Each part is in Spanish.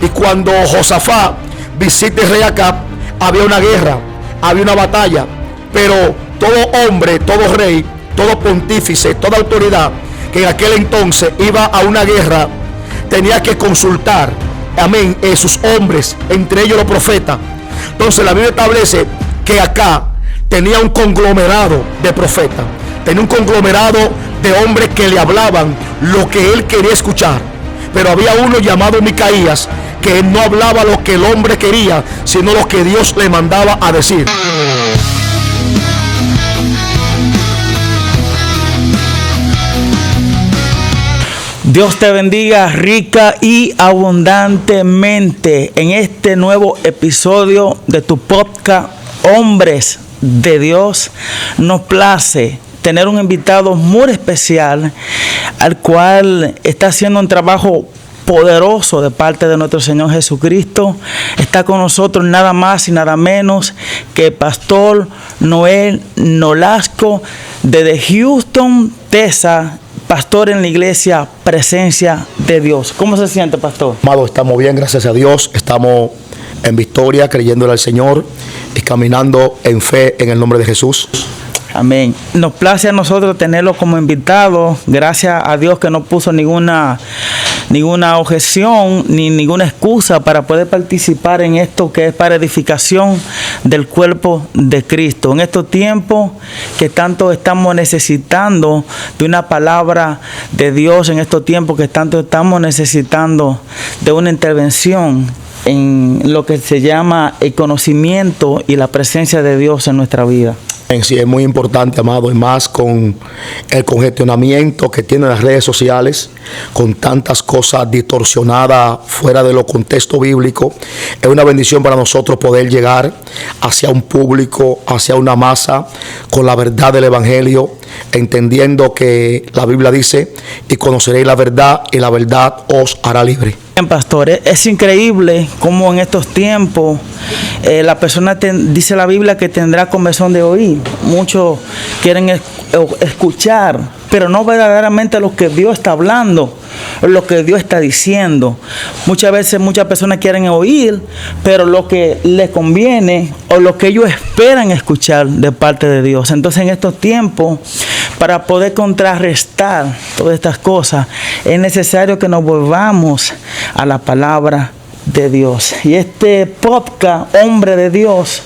Y cuando Josafat visita el rey Acab, había una guerra, había una batalla. Pero todo hombre, todo rey, todo pontífice, toda autoridad que en aquel entonces iba a una guerra, tenía que consultar, amén, sus hombres, entre ellos los profetas. Entonces la Biblia establece que acá tenía un conglomerado de profetas, tenía un conglomerado de hombres que le hablaban lo que él quería escuchar. Pero había uno llamado Micaías, que no hablaba lo que el hombre quería, sino lo que Dios le mandaba a decir. Dios te bendiga rica y abundantemente en este nuevo episodio de tu podcast Hombres de Dios. Nos place tener un invitado muy especial, al cual está haciendo un trabajo poderoso de parte de nuestro Señor Jesucristo. Está con nosotros nada más y nada menos que Pastor Noel Nolasco desde Houston, Texas. Pastor en la iglesia Presencia de Dios. ¿Cómo se siente, pastor? Amado, estamos bien, gracias a Dios. Estamos en victoria, creyéndole al Señor y caminando en fe en el nombre de Jesús. Amén. Nos place a nosotros tenerlo como invitado. Gracias a Dios que no puso ninguna objeción ni ninguna excusa para poder participar en esto que es para edificación del cuerpo de Cristo. En estos tiempos que tanto estamos necesitando de una palabra de Dios, en estos tiempos que tanto estamos necesitando de una intervención en lo que se llama el conocimiento y la presencia de Dios en nuestra vida. En sí es muy importante, amado, y más con el congestionamiento que tienen las redes sociales, con tantas cosas distorsionadas fuera de los contextos bíblicos. Es una bendición para nosotros poder llegar hacia un público, hacia una masa, con la verdad del Evangelio, entendiendo que la Biblia dice: y conoceréis la verdad, y la verdad os hará libre. Bien, pastor, es increíble cómo en estos tiempos la persona dice la Biblia que tendrá comezón de oír. Muchos quieren escuchar, pero no verdaderamente lo que Dios está hablando, lo que Dios está diciendo. Muchas veces muchas personas quieren oír, pero lo que les conviene o lo que ellos esperan escuchar de parte de Dios. Entonces, en estos tiempos, para poder contrarrestar todas estas cosas, es necesario que nos volvamos a la palabra de Dios. Y este podcast, Hombre de Dios,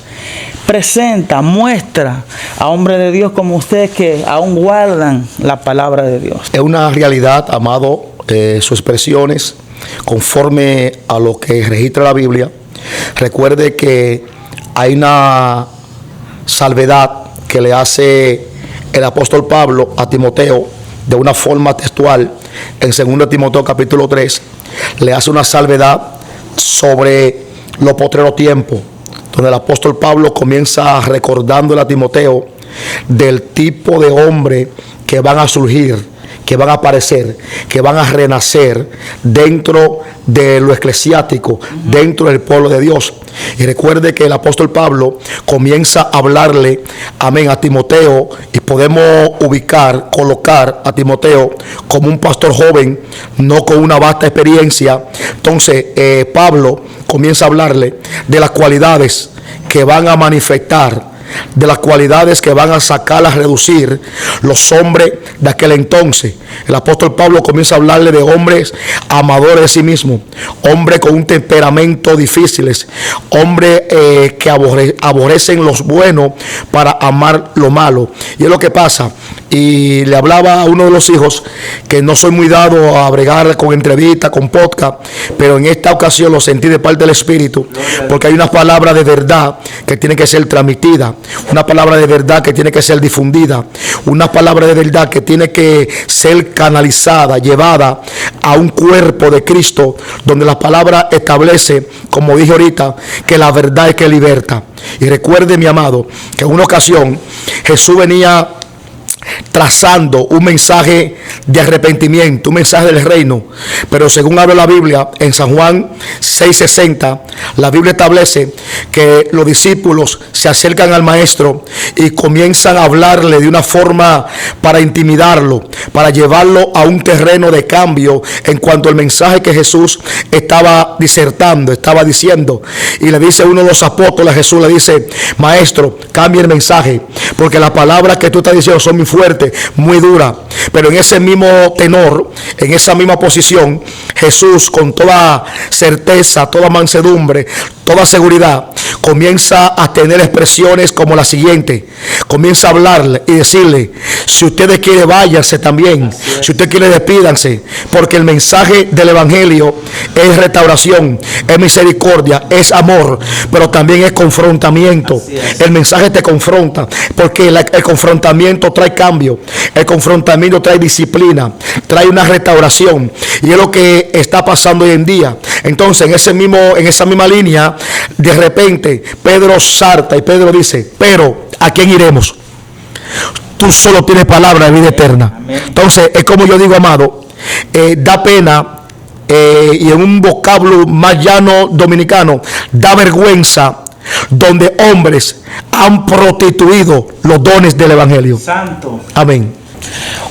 muestra a hombres de Dios como ustedes que aún guardan la palabra de Dios. Es una realidad, amado, sus expresiones conforme a lo que registra la Biblia. Recuerde que hay una salvedad que le hace el apóstol Pablo a Timoteo de una forma textual. En 2 Timoteo capítulo 3 le hace una salvedad sobre los postreros tiempos, donde el apóstol Pablo comienza recordándole a Timoteo del tipo de hombre que van a surgir, que van a aparecer, que van a renacer dentro de lo eclesiástico, dentro del pueblo de Dios. Y recuerde que el apóstol Pablo comienza a hablarle, amén, a Timoteo, y podemos colocar a Timoteo como un pastor joven, no con una vasta experiencia. Entonces Pablo comienza a hablarle de las cualidades que van a manifestar, de las cualidades que van a sacar a reducir los hombres de aquel entonces. El apóstol Pablo comienza a hablarle de hombres amadores de sí mismos, hombres con un temperamento difíciles, hombres que aborrecen los buenos para amar lo malo. Y es lo que pasa. Y le hablaba a uno de los hijos que no soy muy dado a bregar con entrevistas, con podcast, pero en esta ocasión lo sentí de parte del Espíritu, porque hay una palabra de verdad que tiene que ser transmitida, una palabra de verdad que tiene que ser difundida, una palabra de verdad que tiene que ser canalizada, llevada a un cuerpo de Cristo, donde la palabra establece, como dije ahorita, que la verdad es que liberta. Y recuerde, mi amado, que en una ocasión Jesús venía trazando un mensaje de arrepentimiento, un mensaje del reino. Pero según habla la Biblia, en San Juan 6:60, la Biblia establece que los discípulos se acercan al maestro y comienzan a hablarle de una forma para intimidarlo, para llevarlo a un terreno de cambio en cuanto al mensaje que Jesús estaba disertando, estaba diciendo. Y le dice uno de los apóstoles a Jesús, le dice: maestro, cambia el mensaje, porque las palabras que tú estás diciendo son muy fuertes, muy duras. Pero en ese mismo tenor, en esa misma posición, Jesús, con toda certeza, toda mansedumbre, toda seguridad, comienza a tener expresiones como la siguiente. Comienza a hablarle y decirle: si ustedes quieren, váyanse también. Si usted quiere, despídanse, porque el mensaje del evangelio es restauración, es misericordia, es amor, pero también es confrontamiento. El mensaje te confronta, porque el confrontamiento trae cambio, el confrontamiento trae disciplina, trae una restauración, y es lo que está pasando hoy en día. Entonces, en esa misma línea, de repente Pedro salta y Pedro dice: pero ¿a quién iremos? Tú solo tienes palabra de vida eterna. Entonces, es como yo digo, amado, da pena, y en un vocablo más llano dominicano, da vergüenza, donde hombres han prostituido los dones del evangelio. Santo. Amén.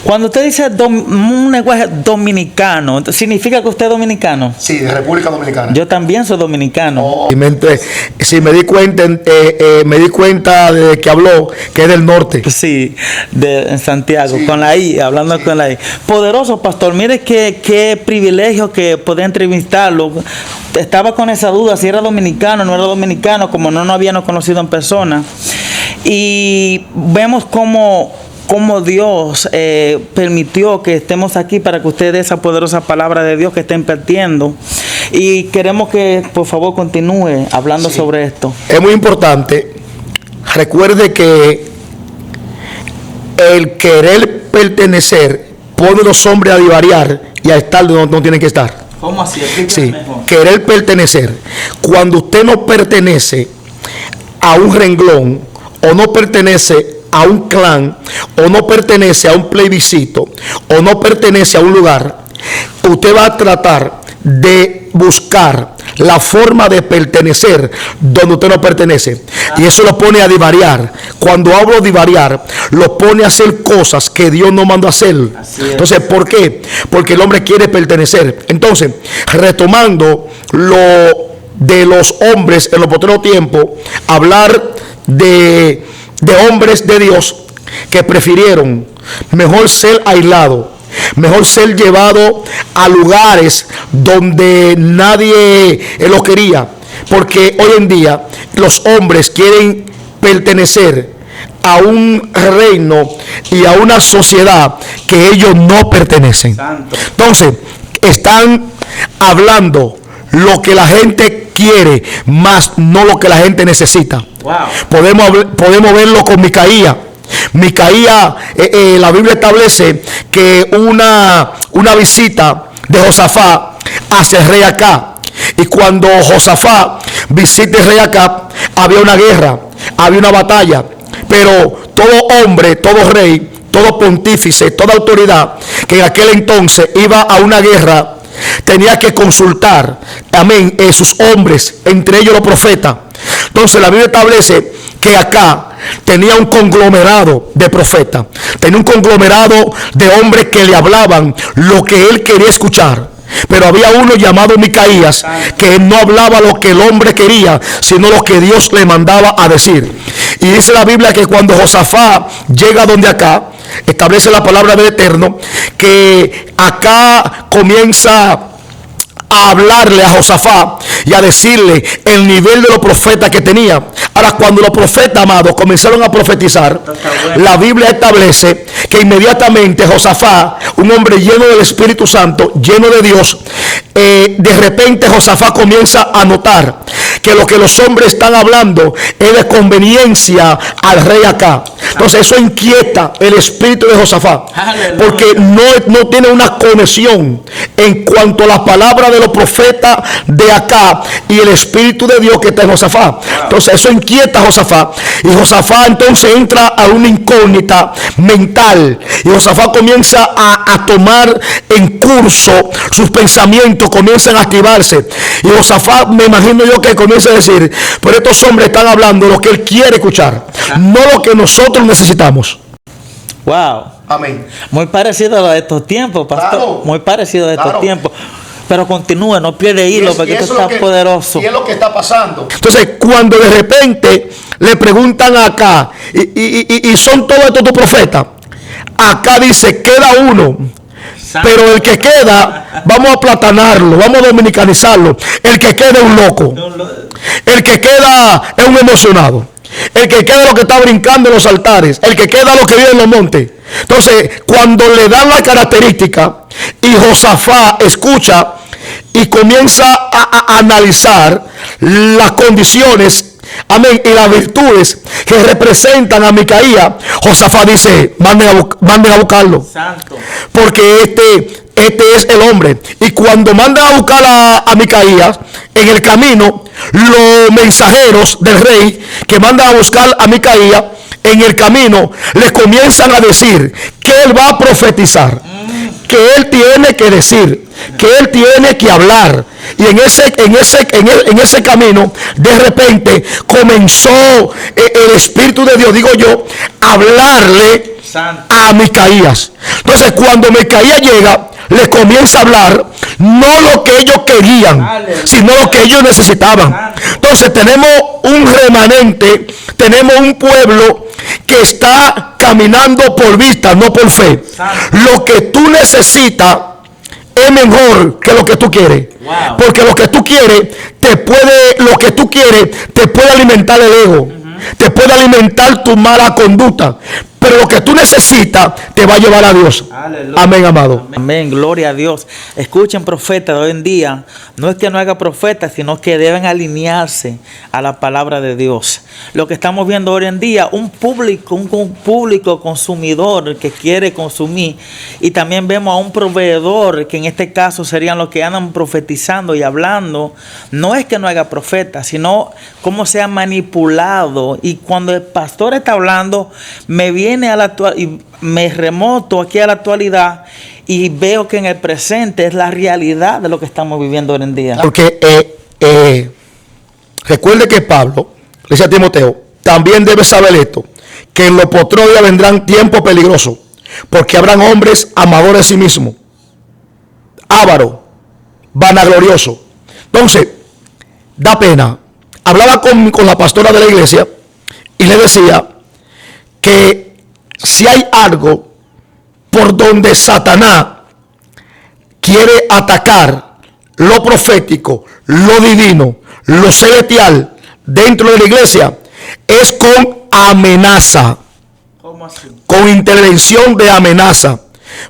Cuando usted dice un lenguaje dominicano, ¿significa que usted es dominicano? Sí, de República Dominicana. Yo también soy dominicano. Sí, me di cuenta de que habló que es del norte. Sí, en Santiago, sí, con la I, hablando sí, con la I. Poderoso pastor, mire qué privilegio que poder entrevistarlo. Estaba con esa duda si era dominicano o no era dominicano, como no nos habíamos conocido en persona. Y vemos cómo Dios permitió que estemos aquí para que usted dé esa poderosa palabra de Dios que está impartiendo. Y queremos que por favor continúe hablando sobre esto. Es muy importante. Recuerde que el querer pertenecer pone a los hombres a divariar y a estar donde no tienen que estar. ¿Cómo así? Sí, mejor. Querer pertenecer. Cuando usted no pertenece a un renglón, o no pertenece a un clan, o no pertenece a un plebiscito, o no pertenece a un lugar, usted va a tratar de buscar la forma de pertenecer donde usted no pertenece, y eso lo pone a divariar. Cuando hablo de divariar, lo pone a hacer cosas que Dios no mandó a hacer. Entonces, ¿por qué? Porque el hombre quiere pertenecer. Entonces, retomando lo de los hombres en los postreros tiempos, hablar de hombres de Dios que prefirieron mejor ser aislado, mejor ser llevado a lugares donde nadie los quería, porque hoy en día los hombres quieren pertenecer a un reino y a una sociedad que ellos no pertenecen. Santo. Entonces, están hablando lo que la gente quiere, más no lo que la gente necesita. Wow. Podemos verlo con Micaías. Micaías, la Biblia establece que una visita de Josafat hacia el rey Acab, y cuando Josafat visita el rey Acab, había una guerra, había una batalla, pero todo hombre, todo rey, todo pontífice, toda autoridad que en aquel entonces iba a una guerra, tenía que consultar, amén, sus hombres, entre ellos los profetas. Entonces la Biblia establece que acá tenía un conglomerado de profetas, tenía un conglomerado de hombres que le hablaban lo que él quería escuchar. Pero había uno llamado Micaías, que no hablaba lo que el hombre quería, sino lo que Dios le mandaba a decir. Y dice la Biblia que cuando Josafat llega donde acá, establece la palabra del Eterno, que acá comienza a hablarle a Josafat y a decirle el nivel de los profetas que tenía. Ahora, cuando los profetas, amados, comenzaron a profetizar, la Biblia establece que inmediatamente Josafat, un hombre lleno del Espíritu Santo, lleno de Dios, de repente Josafat comienza a notar que lo que los hombres están hablando es de conveniencia al rey acá. Entonces eso inquieta el espíritu de Josafat, porque no tiene una conexión en cuanto a la palabra de los profetas de acá y el espíritu de Dios que está en Josafat. Entonces eso inquieta a Josafat, y Josafat entonces entra a una incógnita mental, y Josafat comienza a tomar en curso, sus pensamientos comienzan a activarse, y Josafat, me imagino yo, que comienza a decir: pero estos hombres están hablando lo que él quiere escuchar, no lo que nosotros necesitamos. Wow. Amén. Muy parecido a estos tiempos, pastor. Claro. Muy parecido a estos tiempos. Pero continúe, no pierde hilo, porque esto está poderoso. Y es lo que está pasando. Entonces, cuando de repente le preguntan acá, y son todos estos tus profetas, acá dice: queda uno. Pero el que queda, vamos a platanarlo, vamos a dominicanizarlo. El que queda es un loco. El que queda es un emocionado. El que queda es lo que está brincando en los altares. El que queda es lo que vive en los montes. Entonces, cuando le dan la característica, y Josafat escucha y comienza a analizar las condiciones, amén, y las virtudes que representan a Micaías, Josafat dice: manden a buscarlo. Santo. Porque este es el hombre. Y cuando mandan a buscar a Micaías, en el camino, los mensajeros del rey que mandan a buscar a Micaías, en el camino le comienzan a decir que él va a profetizar, que él tiene que decir, que él tiene que hablar. Y en ese camino, de repente comenzó el Espíritu de Dios, digo yo, a hablarle a Micaías. Entonces, cuando Micaías llega, le comienza a hablar no lo que ellos querían, sino lo que ellos necesitaban. Entonces, tenemos un remanente, tenemos un pueblo que está caminando por vista, no por fe. Lo que tú necesitas es mejor que lo que tú quieres. Wow. Porque lo que tú quieres te puede alimentar el ego, te puede alimentar tu mala conducta. Pero lo que tú necesitas te va a llevar a Dios. Aleluya. Amén, amado. Amén, gloria a Dios. Escuchen, profetas de hoy en día, no es que no haga profetas, sino que deben alinearse a la palabra de Dios. Lo que estamos viendo hoy en día, un público consumidor que quiere consumir, y también vemos a un proveedor, que en este caso serían los que andan profetizando y hablando. No es que no haga profetas, sino cómo se ha manipulado. Y cuando el pastor está hablando, me viene a la actual y me remoto aquí a la actualidad, y veo que en el presente es la realidad de lo que estamos viviendo hoy en día. Porque recuerde que Pablo le dice a Timoteo: también debes saber esto, que en los postreros días vendrán tiempos peligrosos, porque habrán hombres amadores de sí mismos, ávaros, vanagloriosos. Entonces, da pena. Hablaba con la pastora de la iglesia y le decía que si hay algo por donde Satanás quiere atacar lo profético, lo divino, lo celestial dentro de la iglesia, es con amenaza. ¿Cómo así? Con intervención de amenaza.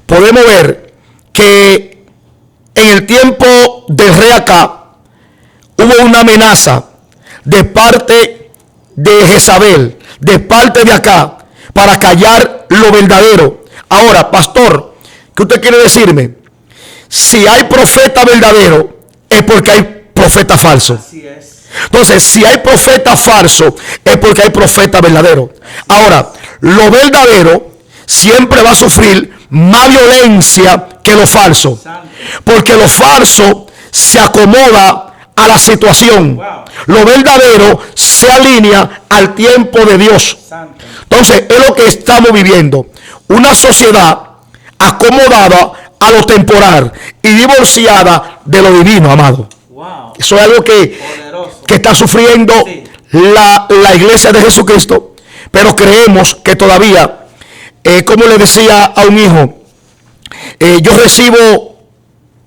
Podemos ver que en el tiempo del rey Acab hubo una amenaza de parte de Jezabel, de parte de Acab, para callar lo verdadero. Ahora, pastor, ¿qué usted quiere decirme? Si hay profeta verdadero, es porque hay profeta falso. Así es. Entonces, si hay profeta falso, es porque hay profeta verdadero. Ahora, lo verdadero siempre va a sufrir más violencia que lo falso, porque lo falso se acomoda a la situación. Lo verdadero se alinea al tiempo de Dios. Entonces, es lo que estamos viviendo. Una sociedad acomodada a lo temporal y divorciada de lo divino, amado. Wow. Eso es algo que está sufriendo la iglesia de Jesucristo. Pero creemos que todavía, como le decía a un hijo, yo recibo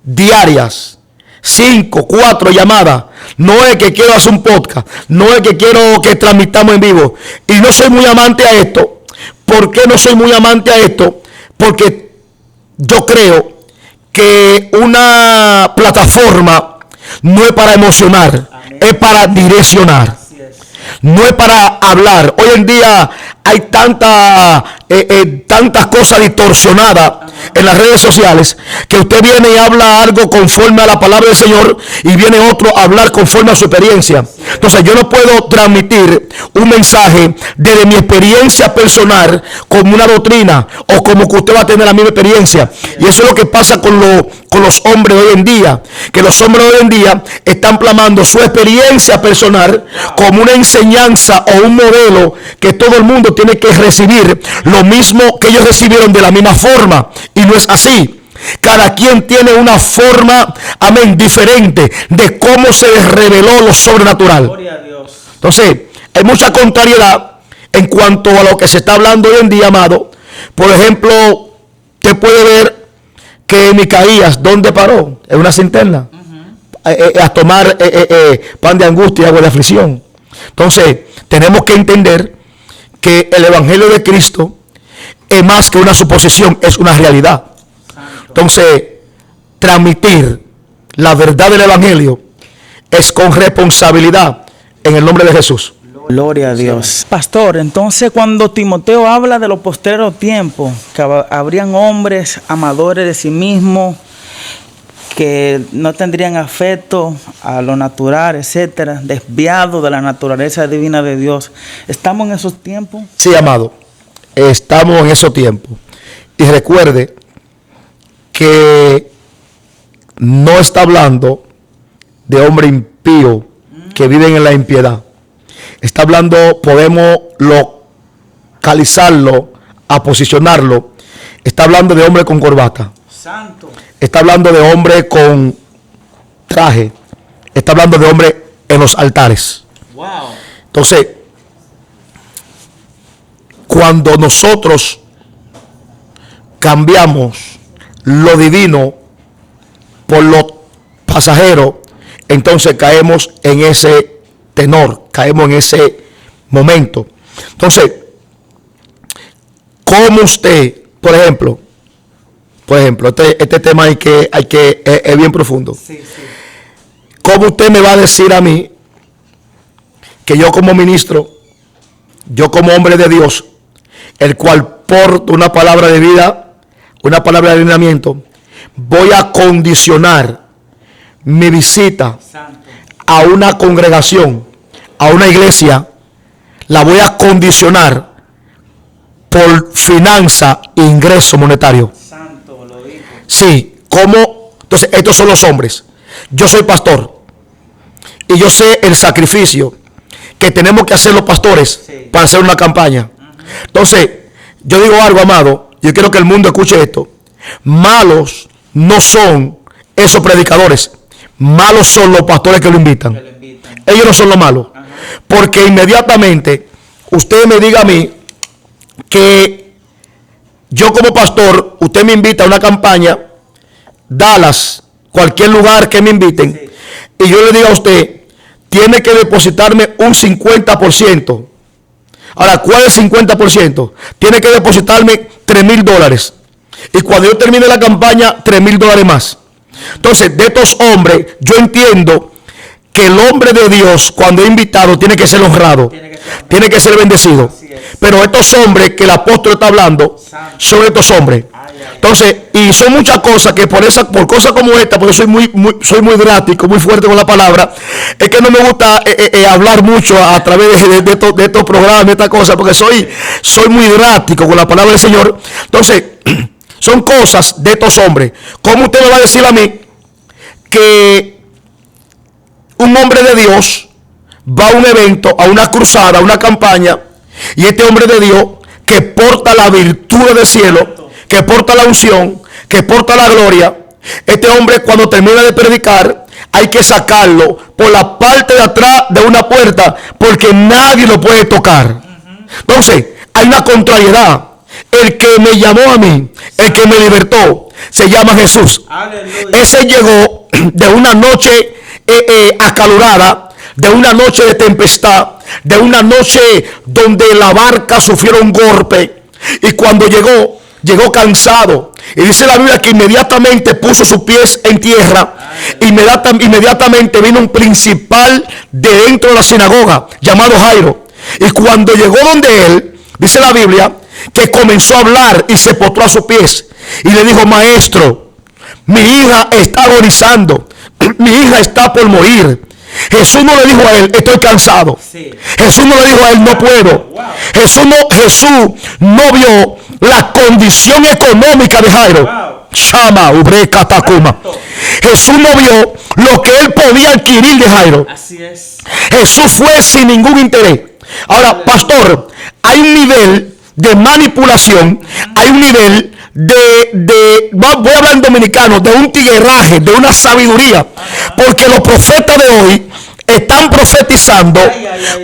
diarias 5, 4 llamadas. No es que quiero hacer un podcast, no es que quiero que transmitamos en vivo. Y no soy muy amante a esto. ¿Por qué no soy muy amante a esto? Porque yo creo que una plataforma no es para emocionar, es para direccionar. No es para hablar. Hoy en día hay tantas cosas distorsionadas en las redes sociales, que usted viene y habla algo conforme a la palabra del Señor y viene otro a hablar conforme a su experiencia. Entonces yo no puedo transmitir un mensaje desde mi experiencia personal como una doctrina, o como que usted va a tener la misma experiencia. Y eso es lo que pasa con los hombres hoy en día, que los hombres hoy en día están plasmando su experiencia personal como una enseñanza o un modelo que todo el mundo tiene que recibir lo mismo que ellos recibieron, de la misma forma, y no es así. Cada quien tiene una forma, amén, diferente de cómo se les reveló lo sobrenatural. Gloria a Dios. Entonces hay mucha contrariedad en cuanto a lo que se está hablando hoy en día, amado. Por ejemplo, usted puede ver que Micaías, ¿dónde paró? En una cisterna, a tomar pan de angustia y agua de aflicción. Entonces tenemos que entender que el evangelio de Cristo es más que una suposición, es una realidad. Entonces, transmitir la verdad del evangelio es con responsabilidad, en el nombre de Jesús. Gloria a Dios. Pastor, entonces cuando Timoteo habla de los postreros tiempos, que habrían hombres amadores de sí mismos, que no tendrían afecto a lo natural, etcétera, desviados de la naturaleza divina de Dios. ¿Estamos en esos tiempos? Sí, amado, estamos en esos tiempos. Y recuerde que no está hablando de hombre impío que viven en la impiedad. Está hablando, podemos localizarlo, a posicionarlo. Está hablando de hombre con corbata. Santo. Está hablando de hombre con traje. Está hablando de hombre en los altares. Wow. Entonces, cuando nosotros cambiamos lo divino por lo pasajero, entonces caemos en ese tenor, caemos en ese momento. Entonces, ¿cómo usted, por ejemplo, este tema es bien profundo. Sí, sí. ¿Cómo usted me va a decir a mí que yo como ministro, yo como hombre de Dios, el cual porto una palabra de vida, una palabra de alineamiento, voy a condicionar mi visita a una congregación, a una iglesia, la voy a condicionar por finanza e ingreso monetario? Sí, ¿cómo? Entonces, estos son los hombres. Yo soy pastor y yo sé el sacrificio que tenemos que hacer los pastores para hacer una campaña. Entonces, yo digo algo, amado, yo quiero que el mundo escuche esto. Malos no son esos predicadores, malos son los pastores que lo invitan. Ellos no son los malos. Porque inmediatamente usted me diga a mí que yo como pastor, usted me invita a una campaña, Dallas, cualquier lugar que me inviten, y yo le diga a usted, tiene que depositarme un 50%. Ahora, ¿cuál es el 50%? Tiene que depositarme $3,000. Y cuando yo termine la campaña, $3,000 más. Entonces, de estos hombres, yo entiendo que el hombre de Dios, cuando es invitado, tiene que ser honrado, tiene que ser bendecido. Pero estos hombres que el apóstol está hablando son estos hombres. Entonces, y son muchas cosas que por cosas como esta, porque soy muy drástico, muy fuerte con la palabra, es que no me gusta hablar mucho a través de estos programas, de estas cosas, porque soy muy drástico con la palabra del Señor. Entonces, son cosas de estos hombres. ¿Cómo usted me va a decir a mí que un hombre de Dios va a un evento, a una cruzada, a una campaña, y este hombre de Dios que porta la virtud del cielo, que porta la unción, que porta la gloria, este hombre cuando termina de predicar hay que sacarlo por la parte de atrás de una puerta porque nadie lo puede tocar? Entonces hay una contrariedad. El que me llamó a mí, el que me libertó, se llama Jesús. Aleluya. Ese llegó de una noche acalorada, de una noche de tempestad, de una noche donde la barca sufrió un golpe, y cuando llegó cansado, Y dice la Biblia que inmediatamente puso sus pies en tierra. Inmediatamente vino un principal de dentro de la sinagoga llamado Jairo. Y cuando llegó donde él, dice la Biblia, que comenzó a hablar y se postró a sus pies. Y le dijo: maestro, mi hija está agonizando. Mi hija está por morir. Jesús no le dijo a él: estoy cansado. Sí. Jesús no le dijo a él: no puedo. Wow. Jesús no vio la condición económica de Jairo. Wow. Shama, Ubreka, Takuma. Jesús no vio lo que él podía adquirir de Jairo. Así es. Jesús fue sin ningún interés. Ahora, pastor, hay un nivel de manipulación, hay un nivel voy a hablar en dominicano, de un tigueraje, de una sabiduría, porque los profetas de hoy están profetizando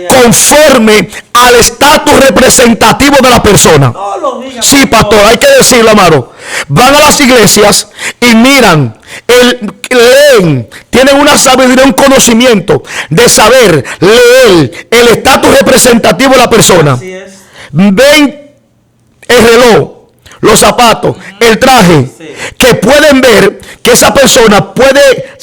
conforme al estatus representativo de la persona. Sí, pastor, hay que decirlo, amado. Van a las iglesias y miran, leen, tienen una sabiduría, un conocimiento de saber leer el estatus representativo de la persona. Ven el reloj, los zapatos, el traje, que pueden ver que esa persona puede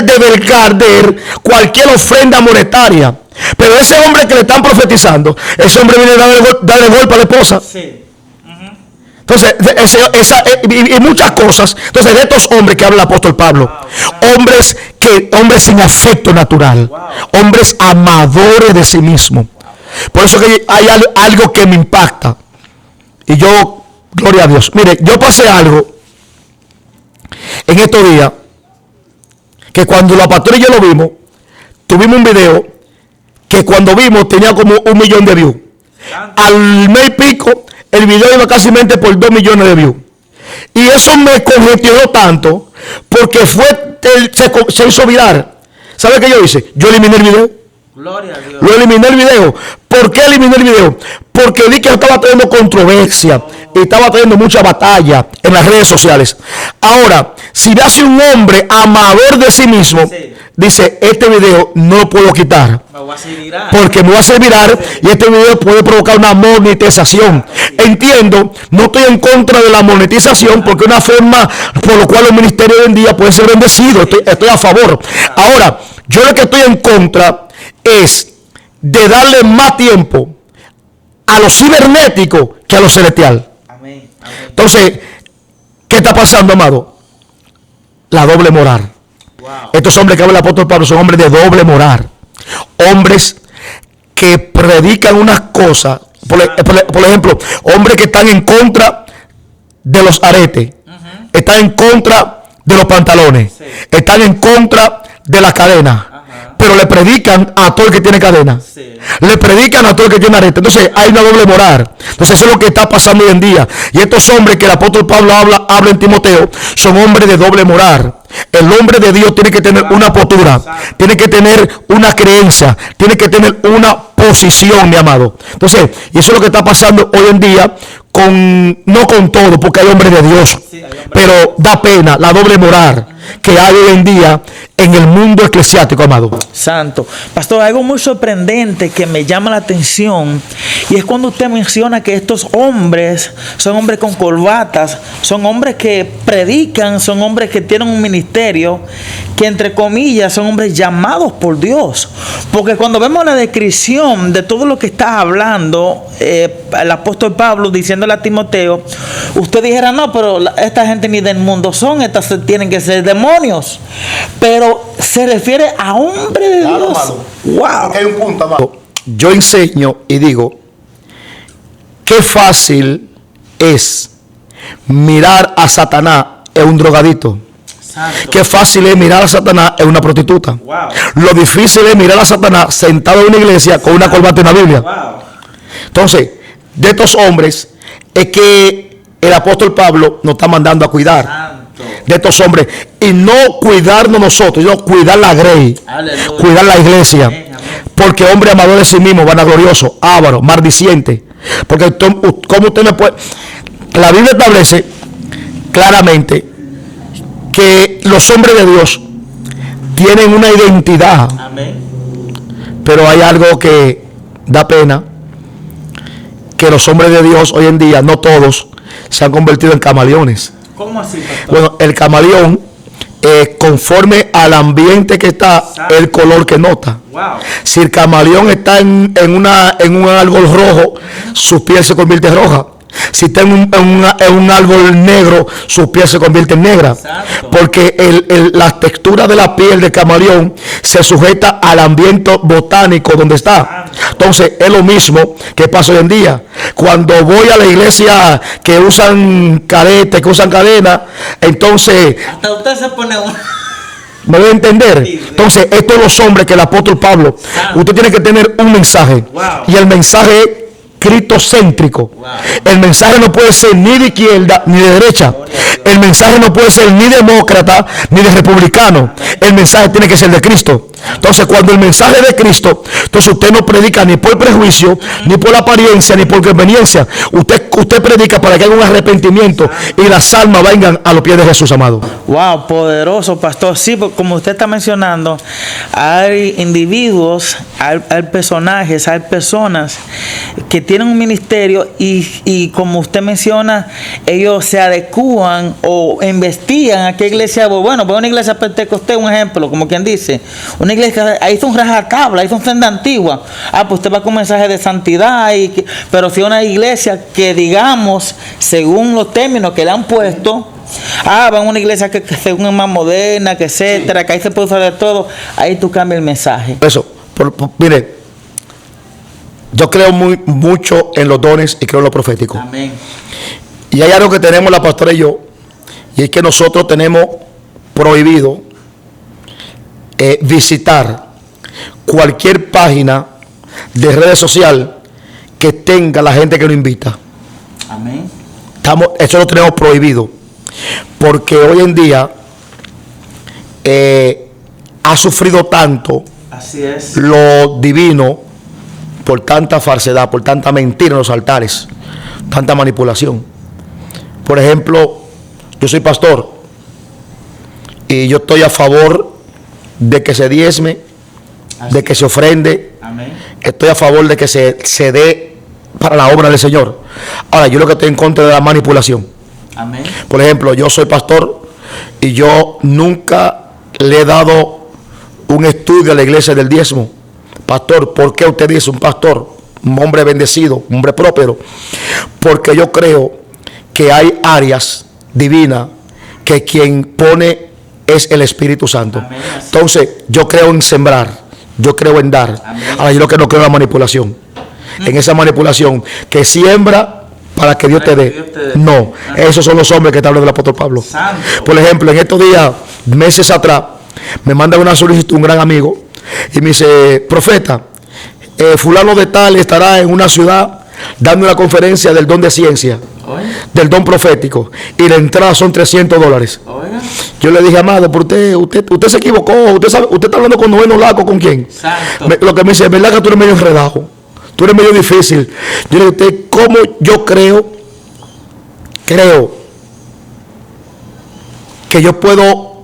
devengar de él cualquier ofrenda monetaria. Pero ese hombre que le están profetizando, ese hombre viene a darle golpe a la esposa. Entonces, y muchas cosas. Entonces, de estos hombres que habla el apóstol Pablo, hombres sin afecto natural, hombres amadores de sí mismos. Por eso que hay algo que me impacta. Y yo, gloria a Dios. Mire, yo pasé algo en estos días, que cuando los pastores y yo lo vimos, tuvimos un video que cuando vimos tenía como 1 millón de views. Al mes y pico, el video iba casi por 2 millones de views. Y eso me congestionó tanto, porque se hizo viral. ¿Sabe qué yo hice? Yo eliminé el video. Gloria a Dios. Lo eliminé el video. ¿Por qué eliminé el video? Porque vi que estaba teniendo controversia y estaba teniendo mucha batalla en las redes sociales. Ahora, si me hace un hombre amador de sí mismo, dice: este video no lo puedo quitar, porque me va a hacer viral, y este video puede provocar una monetización. Entiendo, no estoy en contra de la monetización, porque es una forma por la cual los ministerios hoy en día pueden ser bendecidos. Estoy a favor. Ahora, yo lo que estoy en contra es de darle más tiempo a lo cibernético que a lo celestial. Amén. Amén. Entonces, ¿qué está pasando, amado? La doble moral. Wow. Estos hombres que habla el apóstol Pablo son hombres de doble moral. Hombres que predican unas cosas. Por ejemplo, hombres que están en contra de los aretes. Están en contra de los pantalones. Están en contra de las cadenas. Pero le predican a todo el que tiene cadena. Le predican a todo el que tiene arete. Entonces hay una doble moral. Entonces eso es lo que está pasando hoy en día. Y estos hombres que el apóstol Pablo habla en Timoteo, son hombres de doble moral. El hombre de Dios tiene que tener una postura, tiene que tener una creencia, tiene que tener una posición, mi amado. Entonces, y eso es lo que está pasando hoy en día, no con todo, porque hay hombres de Dios, pero da pena la doble moral que hay hoy en día en el mundo eclesiástico, amado. Santo. Pastor, algo muy sorprendente que me llama la atención, y es cuando usted menciona que estos hombres son hombres con corbatas, son hombres que predican, son hombres que tienen un ministerio, que entre comillas son hombres llamados por Dios. Porque cuando vemos la descripción de todo lo que está hablando el apóstol Pablo diciéndole a Timoteo, usted dijera: no, pero esta gente ni del mundo son, estas tienen que ser demonios. Pero se refiere a hombre de Dios. Amado. Wow. Hay un punto, amado. Yo enseño y digo: qué fácil es mirar a Satanás en un drogadito. Santo. Qué fácil es mirar a Satanás en una prostituta. Wow. Lo difícil es mirar a Satanás sentado en una iglesia con una corbata y una Biblia. Wow. Entonces, de estos hombres es que el apóstol Pablo nos está mandando a cuidar. Santo. De estos hombres, y no cuidarnos nosotros, sino cuidar la grey, cuidar la iglesia. Amén, amén. Porque hombre amador de sí mismo, vanaglorioso, avaro, maldiciente. Porque como usted me puede, la Biblia establece claramente que los hombres de Dios tienen una identidad. Amén. Pero hay algo que da pena, que los hombres de Dios hoy en día, no todos, se han convertido en camaleones. ¿Cómo así, pastor? Bueno, el camaleón, conforme al ambiente que está, el color que nota. Wow. Si el camaleón está en un árbol rojo, su piel se convierte en roja. Si está en un árbol negro, su piel se convierte en negra. Exacto. Porque la textura de la piel del camaleón se sujeta al ambiente botánico donde está. Entonces es lo mismo que pasa hoy en día. Cuando voy a la iglesia que usan caretas, que usan cadenas, entonces Hasta usted se pone un... ¿me voy a entender? Sí, sí. Entonces, estos son los hombres que el apóstol Pablo, usted tiene que tener un mensaje. Wow. Y el mensaje es cristocéntrico. Wow. El mensaje no puede ser ni de izquierda ni de derecha. El mensaje no puede ser ni demócrata ni de republicano. El mensaje tiene que ser de Cristo. Entonces, cuando el mensaje es de Cristo, entonces usted no predica ni por prejuicio, ni por apariencia, ni por conveniencia. Usted predica para que haya un arrepentimiento y las almas vengan a los pies de Jesús, amado. Wow, poderoso, pastor. Sí, como usted está mencionando, hay individuos, hay personajes, hay personas que tienen un ministerio y como usted menciona, ellos se adecúan o investigan a qué iglesia. Bueno, pues una iglesia pentecostés, un ejemplo, como quien dice, una iglesia, ahí son rajatabla, ahí son senda antigua. Pues usted va con un mensaje de santidad, pero si una iglesia que digamos, según los términos que le han puesto, van a una iglesia que según es más moderna, que etcétera, que ahí se puede usar de todo, ahí tú cambias el mensaje. Eso, mire, yo creo mucho en los dones y creo en lo profético. Amén. Y hay algo que tenemos la pastora y yo, y es que nosotros tenemos prohibido visitar cualquier página de redes sociales que tenga la gente que nos invita. Amén. Eso lo tenemos prohibido, porque hoy en día ha sufrido tanto Así es. lo divino por tanta falsedad, por tanta mentira en los altares, tanta manipulación. Por ejemplo, yo soy pastor y yo estoy a favor de que se diezme, de que se ofrende. Amén. Estoy a favor de que se dé para la obra del Señor. Ahora, yo lo que estoy en contra de la manipulación. Amén. Por ejemplo, yo soy pastor y yo nunca le he dado un estudio a la iglesia del diezmo. Pastor, ¿por qué usted dice un pastor, un hombre bendecido, un hombre próspero? Porque yo creo que hay áreas divinas que quien pone es el Espíritu Santo. Amén. Entonces, yo creo en sembrar, yo creo en dar. Amén. Ahora, yo lo que no creo en la manipulación. En esa manipulación que siembra para que Dios te dé. No, esos son los hombres que está hablando del apóstol Pablo. Santo. Por ejemplo, en estos días, meses atrás, me manda una solicitud un gran amigo y me dice: profeta, fulano de tal estará en una ciudad dando una conferencia del don de ciencia, Oiga. del don profético, y la entrada son $300. Oiga. Yo le dije: amado, pero usted se equivocó, usted está hablando con Noveno Laco, ¿con quién? Santo. Lo que me dice: ¿verdad que tú eres medio enredado? Tú eres medio difícil. Yo le dije: ¿usted cómo yo creo que yo puedo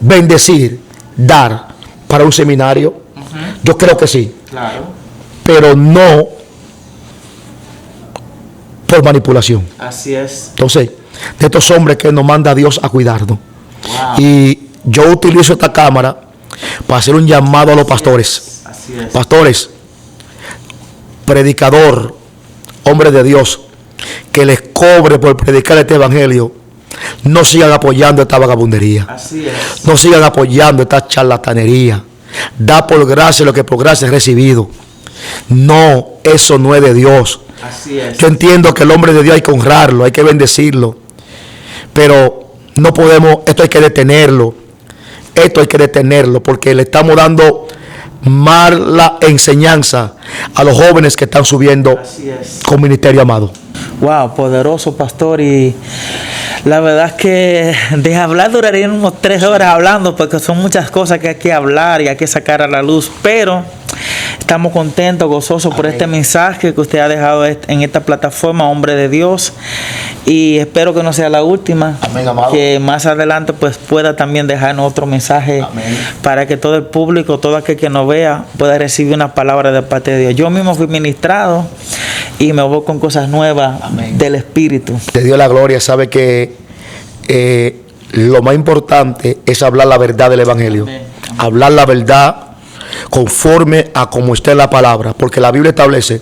bendecir, dar para un seminario? Yo creo que sí, Claro. pero no por manipulación. Así es. Entonces, de estos hombres que nos manda Dios a cuidarnos. Wow. Y yo utilizo esta cámara para hacer un llamado a los pastores. Así es. Pastores, predicador, hombre de Dios, que les cobre por predicar este evangelio, no sigan apoyando esta vagabundería. Así es. No sigan apoyando esta charlatanería. Da por gracia lo que por gracia es recibido. No, eso no es de Dios. Así es. Yo entiendo que el hombre de Dios hay que honrarlo, hay que bendecirlo, pero no podemos, esto hay que detenerlo. Esto hay que detenerlo porque le estamos dando mala enseñanza a los jóvenes que están subiendo Así es. con ministerio, amado. Wow, poderoso, pastor. Y la verdad es que de hablar durarían unos 3 horas hablando, porque son muchas cosas que hay que hablar y hay que sacar a la luz. Pero estamos contentos, gozosos por este mensaje que usted ha dejado en esta plataforma, hombre de Dios. Y espero que no sea la última. Amén, amado. Que más adelante pues pueda también dejarnos otro mensaje. Amén. Para que todo el público, todo aquel que nos vea, pueda recibir una palabra de parte de Dios. Yo mismo fui ministrado y me voy con cosas nuevas. Amén. Del Espíritu. Te dio la gloria, sabe que lo más importante es hablar la verdad del Evangelio. Amén. Hablar la verdad conforme a como está en la palabra. Porque la Biblia establece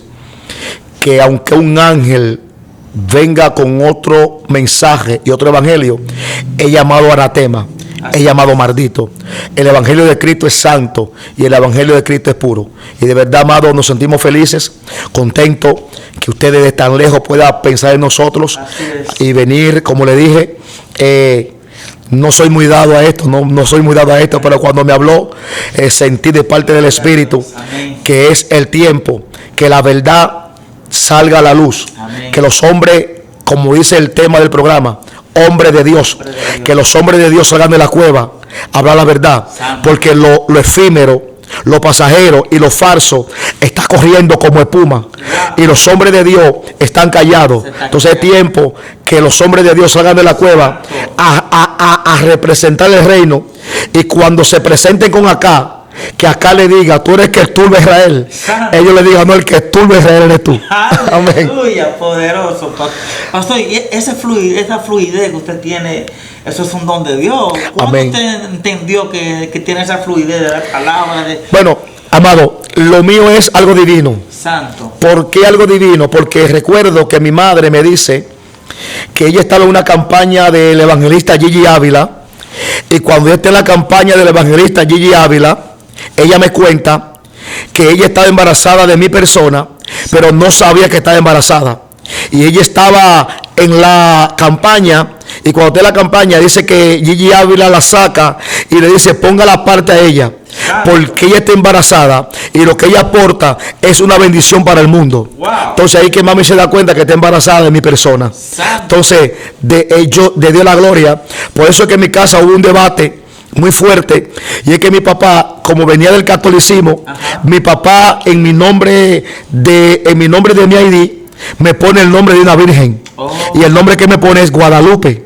que aunque un ángel venga con otro mensaje y otro evangelio, es llamado anatema, es llamado maldito. El evangelio de Cristo es santo y el evangelio de Cristo es puro. Y de verdad, amados, nos sentimos felices, contentos que ustedes de tan lejos puedan pensar en nosotros y venir, como le dije. No soy muy dado a esto, no soy muy dado a esto, pero cuando me habló, sentí de parte del Espíritu que es el tiempo, que la verdad salga a la luz. Amén. Que los hombres, como dice el tema del programa, hombres de Dios, que los hombres de Dios salgan de la cueva a hablar la verdad. Amén. Porque lo efímero, lo pasajero y lo falso está corriendo como espuma. Y los hombres de Dios están callados. Entonces es tiempo que los hombres de Dios salgan de la cueva a representar el reino. Y cuando se presenten con acá, que acá le diga, tú eres el que esturba a Israel. Ellos le digan, no, el que esturba a Israel eres tú. Amén. Aleluya, poderoso. Pastor, esa fluidez que usted tiene, eso es un don de Dios. ¿Cuándo usted entendió que tiene esa fluidez de la palabra? Bueno, amado, lo mío es algo divino. Santo. ¿Por qué algo divino? Porque recuerdo que mi madre me dice que ella estaba en una campaña del evangelista Gigi Ávila. Y cuando yo esté en la campaña del evangelista Gigi Ávila, ella me cuenta que ella estaba embarazada de mi persona, pero no sabía que estaba embarazada. Y ella estaba en la campaña, y cuando está en la campaña dice que Gigi Ávila la saca y le dice, ponga la parte a ella, porque ella está embarazada y lo que ella aporta es una bendición para el mundo. Wow. Entonces ahí que mami se da cuenta que está embarazada de mi persona. Entonces de Dios la gloria. Por eso es que en mi casa hubo un debate muy fuerte, y es que mi papá, como venía del catolicismo, mi papá en mi nombre de mi ID me pone el nombre de una virgen, y el nombre que me pone es Guadalupe.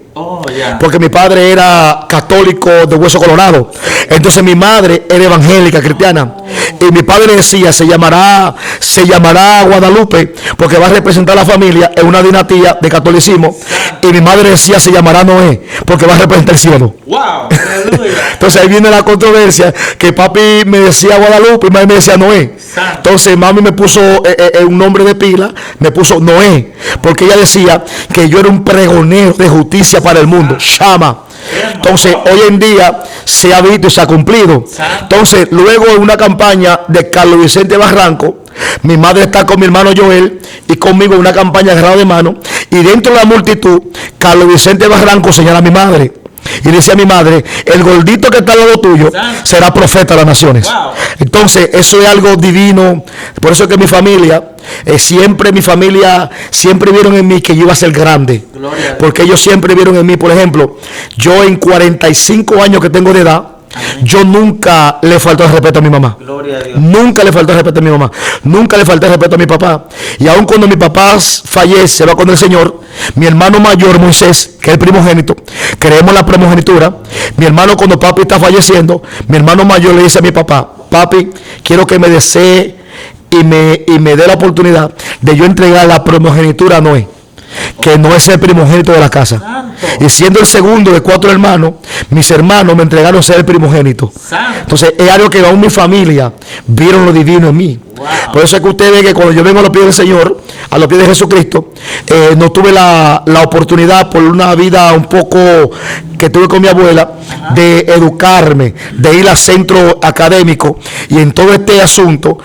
Porque mi padre era católico de hueso colorado. Entonces mi madre era evangélica cristiana. Y mi padre decía, se llamará Guadalupe, porque va a representar a la familia en una dinastía de catolicismo. Y mi madre decía, se llamará Noé, porque va a representar el cielo. Wow. Entonces ahí viene la controversia, que papi me decía Guadalupe y mami me decía Noé. Entonces mami me puso un nombre de pila, me puso Noé, porque ella decía que yo era un pregonero de justicia para el mundo. Shama. Entonces hoy en día se ha visto y se ha cumplido. Entonces luego en una campaña de Carlos Vicente Barranco, mi madre está con mi hermano Joel y conmigo en una campaña agarrado de mano, y dentro de la multitud Carlos Vicente Barranco señala a mi madre y dice a mi madre, el gordito que está al lado tuyo será profeta de las naciones. Entonces eso es algo divino. Por eso es que mi familia siempre vieron en mí que yo iba a ser grande, porque ellos siempre vieron en mí. Por ejemplo, yo en 45 años que tengo de edad, yo nunca le faltó el respeto a mi mamá. Nunca le faltó el respeto a mi mamá. Nunca le faltó el respeto a mi papá. Y aun cuando mi papá fallece, va con el Señor, mi hermano mayor Moisés, que es el primogénito, creemos la primogenitura. Mi hermano, cuando papi está falleciendo, mi hermano mayor le dice a mi papá, papi, quiero que me desee y me dé la oportunidad de yo entregar la primogenitura a Noé, que no es el primogénito de la casa. Y siendo el segundo de 4 hermanos, mis hermanos me entregaron ser el primogénito. Entonces es algo que aún mi familia vieron lo divino en mí. Por eso es que usted ve que cuando yo vengo a los pies del Señor, a los pies de Jesucristo, no tuve la oportunidad, por una vida un poco que tuve con mi abuela, de educarme, de ir al centro académico, y en todo este asunto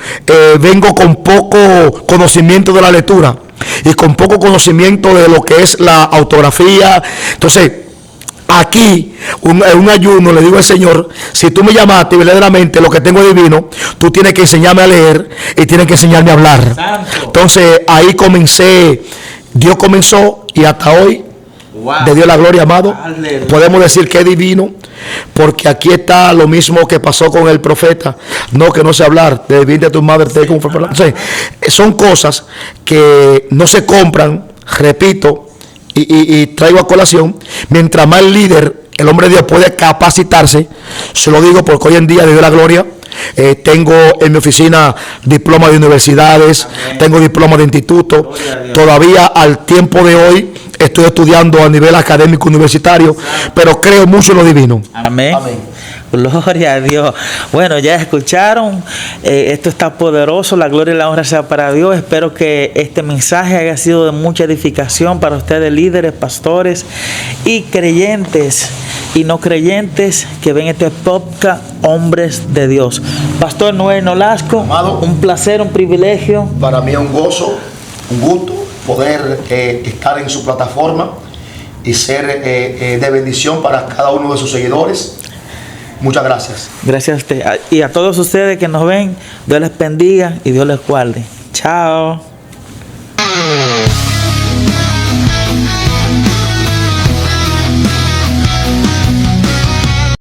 vengo con poco conocimiento de la lectura y con poco conocimiento de lo que es la ortografía. Entonces aquí un ayuno le digo al Señor, si tú me llamaste verdaderamente lo que tengo divino, tú tienes que enseñarme a leer y tienes que enseñarme a hablar. Santo. Entonces ahí Dios comenzó, y hasta hoy de Dios la gloria, amado. Aleluya. Podemos decir que es divino, porque aquí está lo mismo que pasó con el profeta. No, que no sé hablar, de bien de tu madre te como fue. Entonces, son cosas que no se compran, repito, y traigo a colación. Mientras más el líder, el hombre de Dios, puede capacitarse, se lo digo porque hoy en día, de Dios la gloria, Tengo en mi oficina diploma de universidades, tengo diploma de instituto. Todavía al tiempo de hoy estoy estudiando a nivel académico universitario, pero creo mucho en lo divino. Amén. Amén. Gloria a Dios. Bueno, ya escucharon, esto está poderoso, la gloria y la honra sea para Dios. Espero que este mensaje haya sido de mucha edificación para ustedes, líderes, pastores y creyentes y no creyentes que ven este podcast, hombres de Dios. Pastor Noel Nolasco, Amado, un placer, un privilegio. Para mí es un gozo, un gusto poder estar en su plataforma y ser de bendición para cada uno de sus seguidores. Muchas gracias. Gracias a usted y a todos ustedes que nos ven. Dios les bendiga y Dios les guarde. Chao.